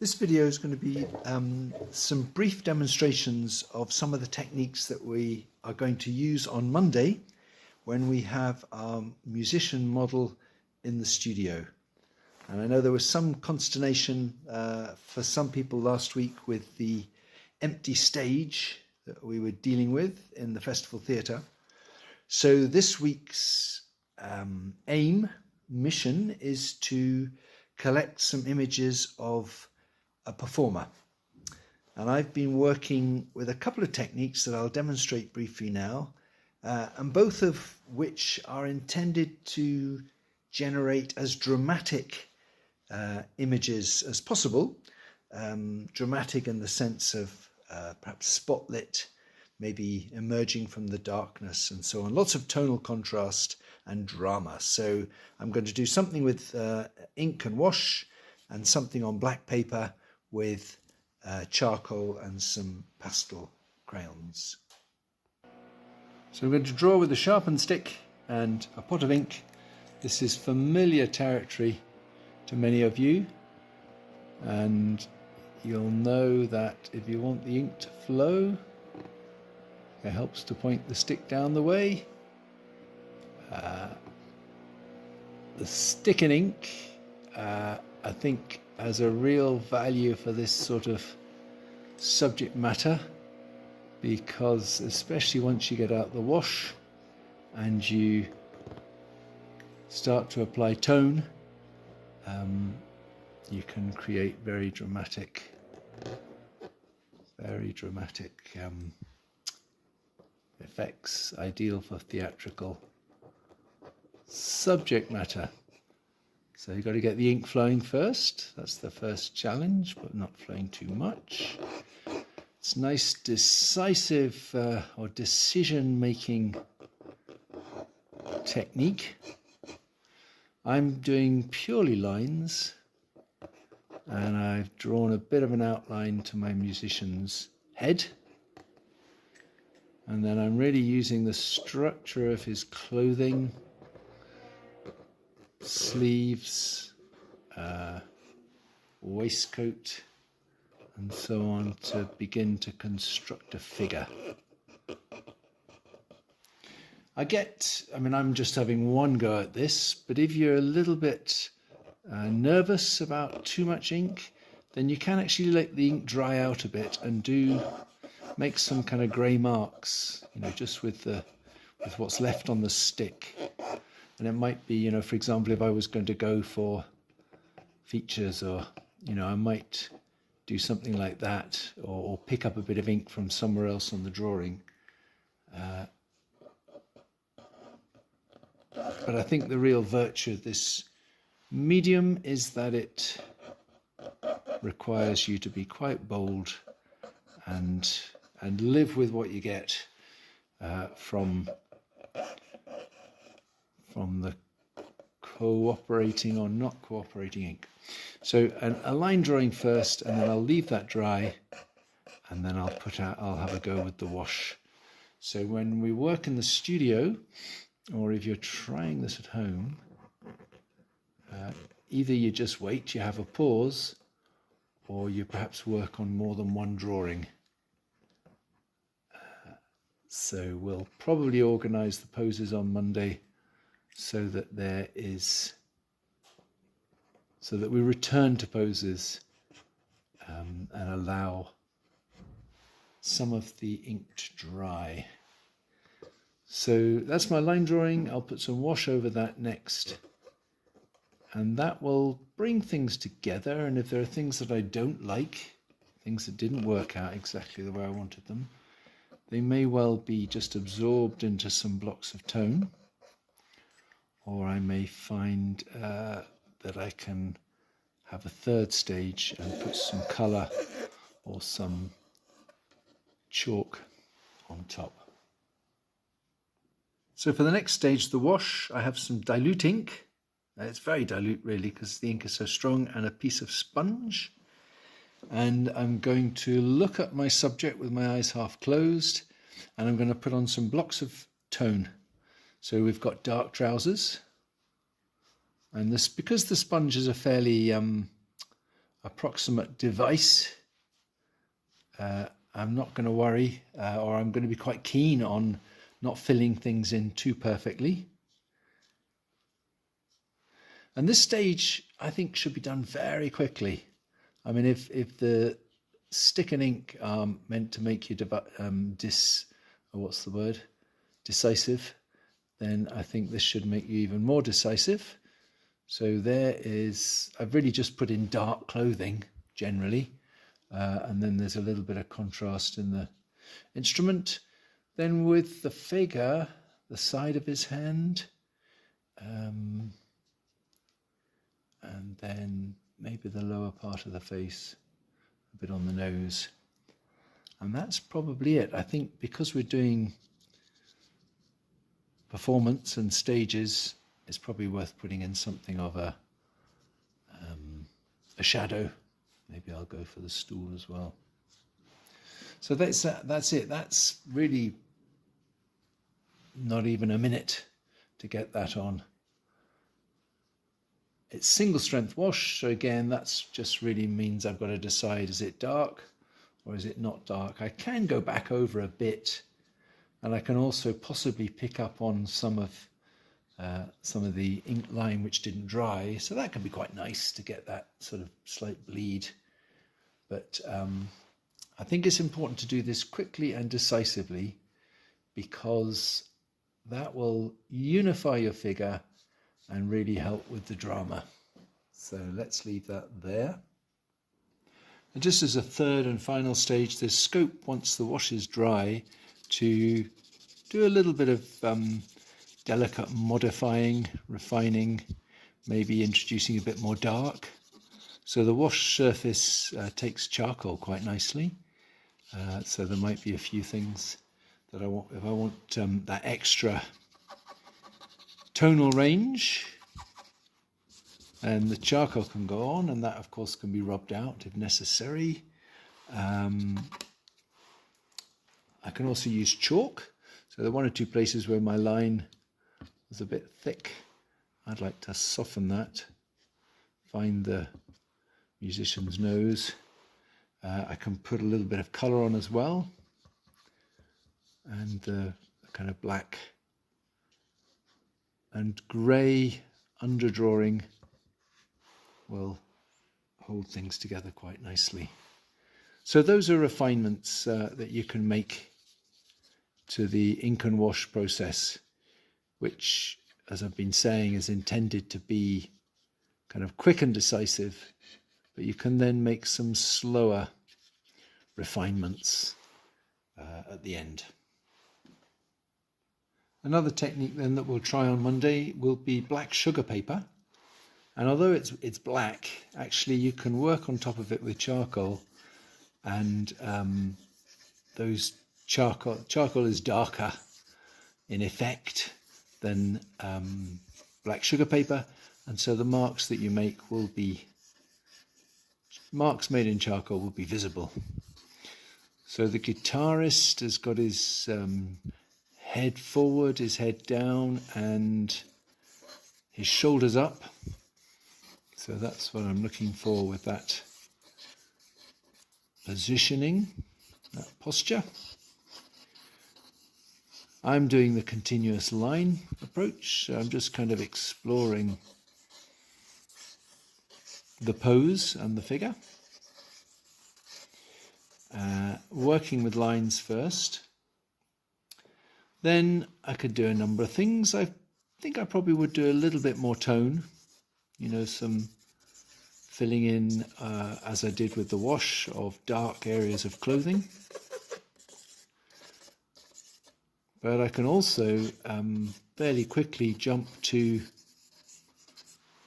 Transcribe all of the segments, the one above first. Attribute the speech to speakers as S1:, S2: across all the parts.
S1: This video is going to be some brief demonstrations of some of the techniques that we are going to use on Monday when we have our musician model in the studio. And I know there was some consternation for some people last week with the empty stage that we were dealing with in the Festival Theatre. So this week's mission is to collect some images of a performer. And I've been working with a couple of techniques that I'll demonstrate briefly now, and both of which are intended to generate as dramatic images as possible. Dramatic in the sense of perhaps spotlit, maybe emerging from the darkness and so on. Lots of tonal contrast and drama. So I'm going to do something with ink and wash, and something on black paper with charcoal and some pastel crayons. So I'm going to draw with a sharpened stick and a pot of ink. This is familiar territory to many of you, and you'll know that if you want the ink to flow, it helps to point the stick down the way. The stick and ink, I think, has a real value for this sort of subject matter, because especially once you get out the wash and you start to apply tone, you can create very dramatic effects, ideal for theatrical subject matter. So you've got to get the ink flowing first. That's the first challenge, but not flowing too much. It's nice, decisive or decision-making technique. I'm doing purely lines, and I've drawn a bit of an outline to my musician's head. And then I'm really using the structure of his clothing, sleeves, waistcoat, and so on, to begin to construct a figure. I'm just having one go at this, but if you're a little bit nervous about too much ink, then you can actually let the ink dry out a bit and make some kind of grey marks, just with what's left on the stick. And it might be, for example, if I was going to go for features, or, I might do something like that, or pick up a bit of ink from somewhere else on the drawing. But I think the real virtue of this medium is that it requires you to be quite bold and live with what you get from the cooperating or not cooperating ink. So a line drawing first, and then I'll leave that dry, and then I'll have a go with the wash. So when we work in the studio, or if you're trying this at home, either you just wait, you have a pause, or you perhaps work on more than one drawing. So we'll probably organise the poses on Monday so that we return to poses and allow some of the ink to dry. So that's my line drawing. I'll put some wash over that next, and that will bring things together. And if there are things that I don't like, things that didn't work out exactly the way I wanted them, they may well be just absorbed into some blocks of tone, or I may find that I can have a third stage and put some colour or some chalk on top. So for the next stage, the wash, I have some dilute ink. It's very dilute really, because the ink is so strong, and a piece of sponge. And I'm going to look at my subject with my eyes half closed, and I'm going to put on some blocks of tone. So we've got dark trousers, and this, because the sponge is a fairly approximate device. I'm not going to worry, or I'm going to be quite keen on not filling things in too perfectly. And this stage, I think, should be done very quickly. I mean, if the stick and ink are meant to make you decisive, then I think this should make you even more decisive. So there is, I've really just put in dark clothing generally, and then there's a little bit of contrast in the instrument. Then with the figure, the side of his hand, and then maybe the lower part of the face, a bit on the nose. And that's probably it. I think because we're doing performance and stages, it's probably worth putting in something of a shadow. Maybe I'll go for the stool as well. So that's it. That's really not even a minute to get that on. It's single strength wash, so again, that's just really means I've got to decide, is it dark or is it not dark? I can go back over a bit, and I can also possibly pick up on some of the ink line which didn't dry, so that can be quite nice to get that sort of slight bleed. But I think it's important to do this quickly and decisively, because that will unify your figure and really help with the drama. So let's leave that there. And just as a third and final stage, there's scope, once the wash is dry, to do a little bit of delicate modifying, refining, maybe introducing a bit more dark. So the wash surface takes charcoal quite nicely. So there might be a few things that I want, if I want that extra tonal range, and the charcoal can go on, and that of course can be rubbed out if necessary. I can also use chalk. So there are one or two places where my line was a bit thick. I'd like to soften that, find the musician's nose. I can put a little bit of colour on as well, and the kind of black and grey underdrawing will hold things together quite nicely. So those are refinements that you can make to the ink and wash process, which, as I've been saying, is intended to be kind of quick and decisive, but you can then make some slower refinements at the end. Another technique then that we'll try on Monday will be black sugar paper. And although it's black, actually you can work on top of it with charcoal, and those charcoal is darker in effect than black sugar paper, and so the marks that you make will be marks made in charcoal will be visible. So the guitarist has got his head forward, his head down, and his shoulders up. So that's what I'm looking for with that positioning, that posture. I'm doing the continuous line approach. So I'm just kind of exploring the pose and the figure. Working with lines first. Then I could do a number of things. I think I probably would do a little bit more tone, you know, some filling in, as I did with the wash, of dark areas of clothing. But I can also fairly quickly jump to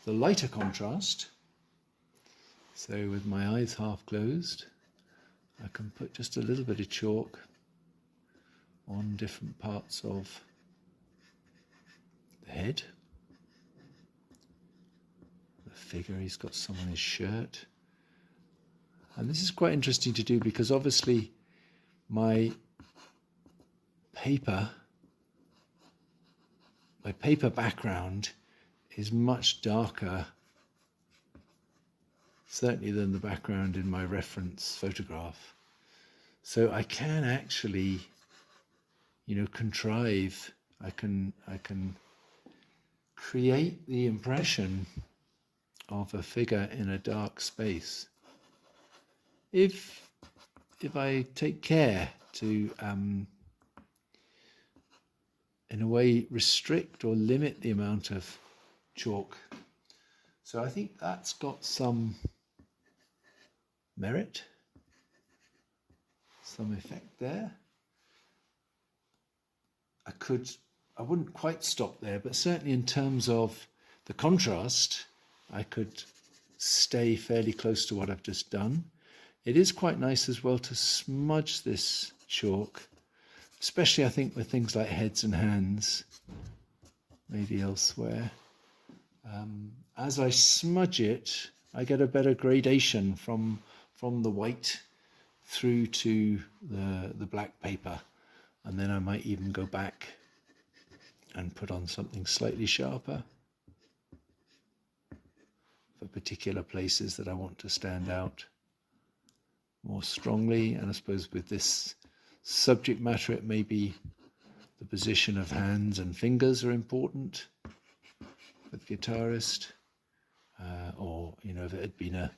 S1: the lighter contrast. So with my eyes half closed, I can put just a little bit of chalk on different parts of the head. The figure, he's got some on his shirt. And this is quite interesting to do because obviously my paper background is much darker certainly than the background in my reference photograph. So I can actually, contrive. I can create the impression of a figure in a dark space if I take care to in a way restrict or limit the amount of chalk. So I think that's got some merit, some effect there. I wouldn't quite stop there, but certainly in terms of the contrast, I could stay fairly close to what I've just done. It is quite nice as well to smudge this chalk, especially I think with things like heads and hands, maybe elsewhere. As I smudge it, I get a better gradation from the white through to the black paper, and then I might even go back and put on something slightly sharper for particular places that I want to stand out more strongly. And I suppose with this subject matter, it may be the position of hands and fingers are important for the guitarist, or if it had been a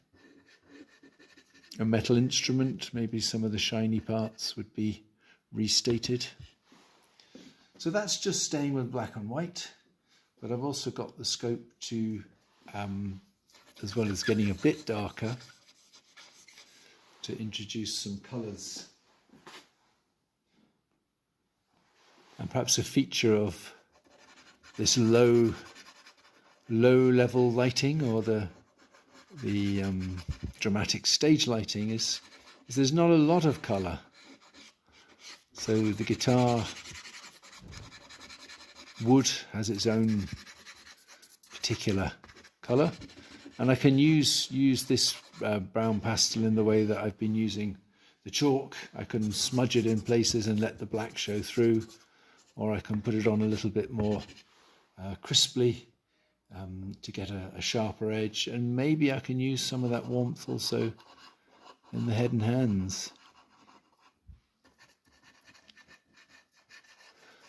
S1: metal instrument, maybe some of the shiny parts would be restated. So that's just staying with black and white, but I've also got the scope to, as well as getting a bit darker, to introduce some colours. And perhaps a feature of this low level lighting, or the dramatic stage lighting, is there's not a lot of colour. So the guitar wood has its own particular colour, and I can use this brown pastel in the way that I've been using the chalk. I can smudge it in places and let the black show through, or I can put it on a little bit more crisply to get a sharper edge, and maybe I can use some of that warmth also in the head and hands.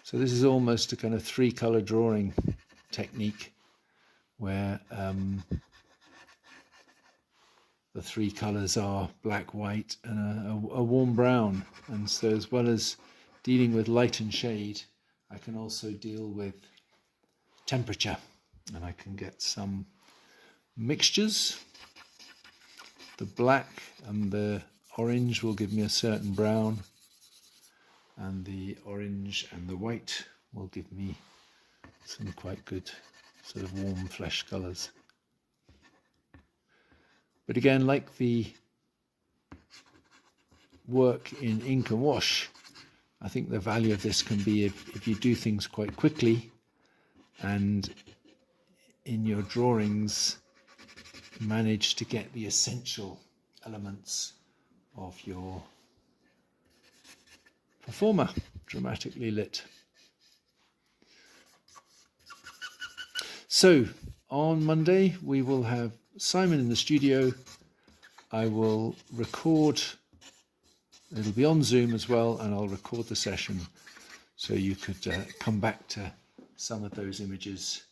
S1: So this is almost a kind of 3-color drawing technique, where the 3 colors are black, white, and a warm brown. And so as well as dealing with light and shade, I can also deal with temperature, and I can get some mixtures. The black and the orange will give me a certain brown, and the orange and the white will give me some quite good sort of warm flesh colours. But again, like the work in ink and wash, I think the value of this can be if you do things quite quickly, and in your drawings manage to get the essential elements of your performer dramatically lit. So on Monday we will have Simon in the studio. I will record, it'll be on Zoom as well, and I'll record the session so you could come back to some of those images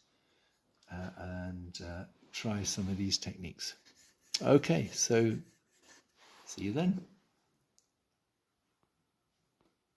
S1: and try some of these techniques. Okay, so see you then.